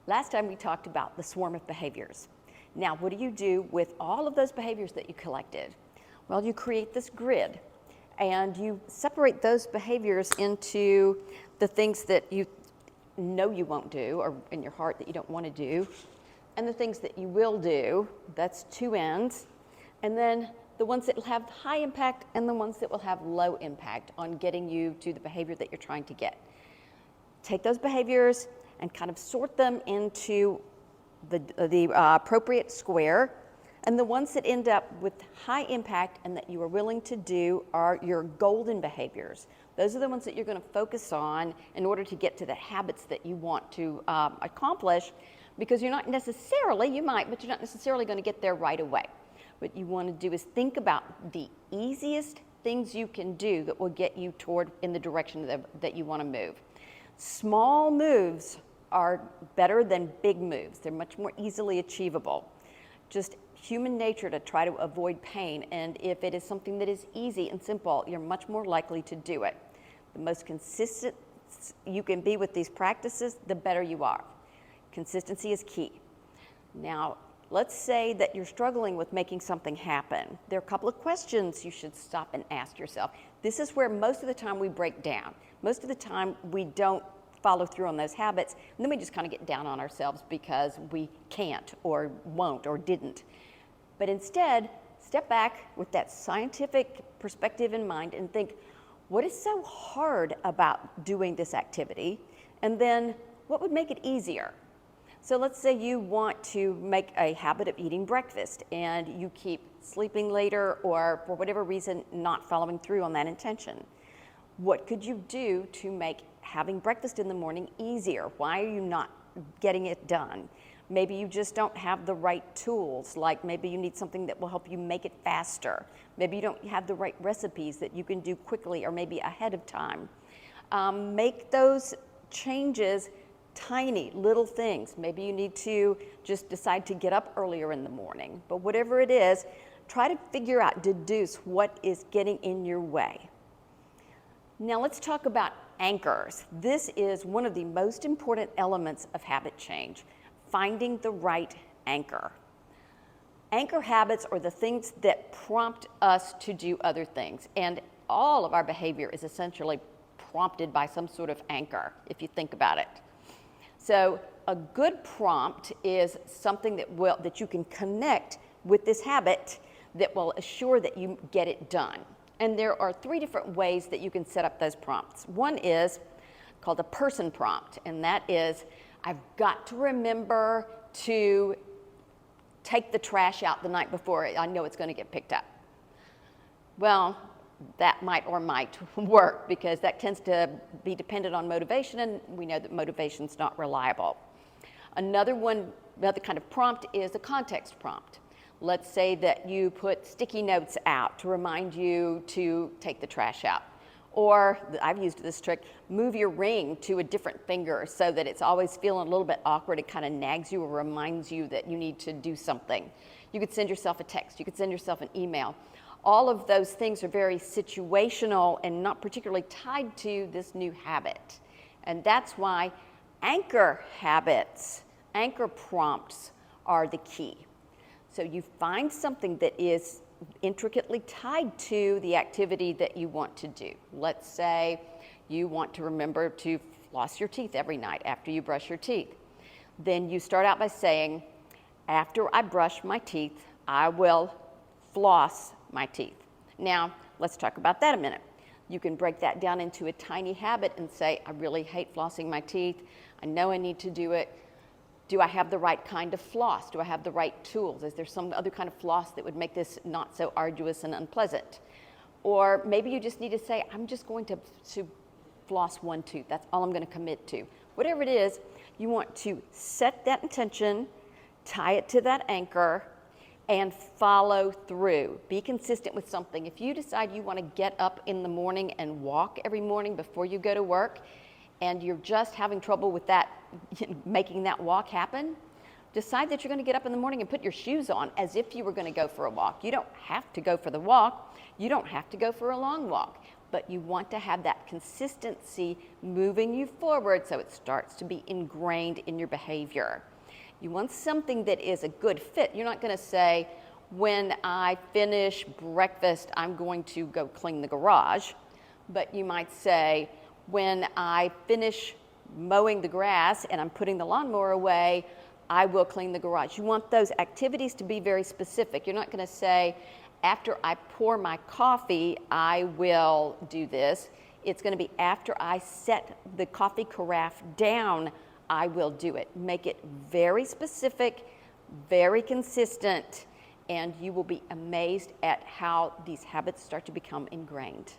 Last time we talked about the swarm of behaviors. Now, what do you do with all of those behaviors that you collected? Well, you create this grid and you separate those behaviors into the things that you know you won't do, or in your heart that you don't want to do, and the things that you will do. That's two ends. And then the ones that will have high impact and the ones that will have low impact on getting you to the behavior that you're trying to get. Take those behaviors and kind of sort them into the appropriate square. And the ones that end up with high impact and that you are willing to do are your golden behaviors. Those are the ones that you're going to focus on in order to get to the habits that you want to accomplish, because you're not necessarily, you might, but you're not necessarily going to get there right away. What you want to do is think about the easiest things you can do that will get you toward in the direction that you want to move. Small moves are better than big moves. They're much more easily achievable. Just human nature to try to avoid pain, and if it is something that is easy and simple, you're much more likely to do it. The most consistent you can be with these practices, the better you are. Consistency is key. Now, let's say that you're struggling with making something happen. There are a couple of questions you should stop and ask yourself. This is where most of the time we break down. Most of the time we don't follow through on those habits, and then we just kind of get down on ourselves because we can't or won't or didn't. But instead, step back with that scientific perspective in mind and think, what is so hard about doing this activity? And then what would make it easier? So let's say you want to make a habit of eating breakfast and you keep sleeping later, or for whatever reason not following through on that intention. What could you do to make having breakfast in the morning easier? Why are you not getting it done? Maybe you just don't have the right tools, like maybe you need something that will help you make it faster. Maybe you don't have the right recipes that you can do quickly or maybe ahead of time. Make those changes tiny, little things. Maybe you need to just decide to get up earlier in the morning. But whatever it is, try to figure out, deduce what is getting in your way. Now let's talk about anchors. This is one of the most important elements of habit change, finding the right anchor. Anchor habits are the things that prompt us to do other things, and all of our behavior is essentially prompted by some sort of anchor, if you think about it. So a good prompt is something that you can connect with this habit that will assure that you get it done. And there are three different ways that you can set up those prompts. One is called a person prompt, and that is, I've got to remember to take the trash out the night before I know it's going to get picked up. Well, that might or might work, because that tends to be dependent on motivation, and we know that motivation's not reliable. Another kind of prompt is a context prompt. Let's say that you put sticky notes out to remind you to take the trash out. Or, I've used this trick, move your ring to a different finger so that it's always feeling a little bit awkward. It kind of nags you or reminds you that you need to do something. You could send yourself a text. You could send yourself an email. All of those things are very situational and not particularly tied to this new habit. And that's why anchor habits, anchor prompts are the key. So you find something that is intricately tied to the activity that you want to do. Let's say you want to remember to floss your teeth every night after you brush your teeth. Then you start out by saying, after I brush my teeth, I will floss my teeth. Now, let's talk about that a minute. You can break that down into a tiny habit and say, I really hate flossing my teeth. I know I need to do it. Do I have the right kind of floss? Do I have the right tools? Is there some other kind of floss that would make this not so arduous and unpleasant? Or maybe you just need to say, I'm just going to floss one tooth. That's all I'm going to commit to. Whatever it is, you want to set that intention, tie it to that anchor, and follow through. Be consistent with something. If you decide you want to get up in the morning and walk every morning before you go to work, and you're just having trouble with that, making that walk happen, decide that you're going to get up in the morning and put your shoes on as if you were going to go for a walk. You don't have to go for the walk. You don't have to go for a long walk. but you want to have that consistency moving you forward so it starts to be ingrained in your behavior. You want something that is a good fit. You're not going to say, when I finish breakfast, I'm going to go clean the garage. But you might say, when I finish mowing the grass and I'm putting the lawnmower away, I will clean the garage. You want those activities to be very specific. You're not going to say, after I pour my coffee, I will do this. It's going to be after I set the coffee carafe down, I will do it. Make it very specific, very consistent, and you will be amazed at how these habits start to become ingrained.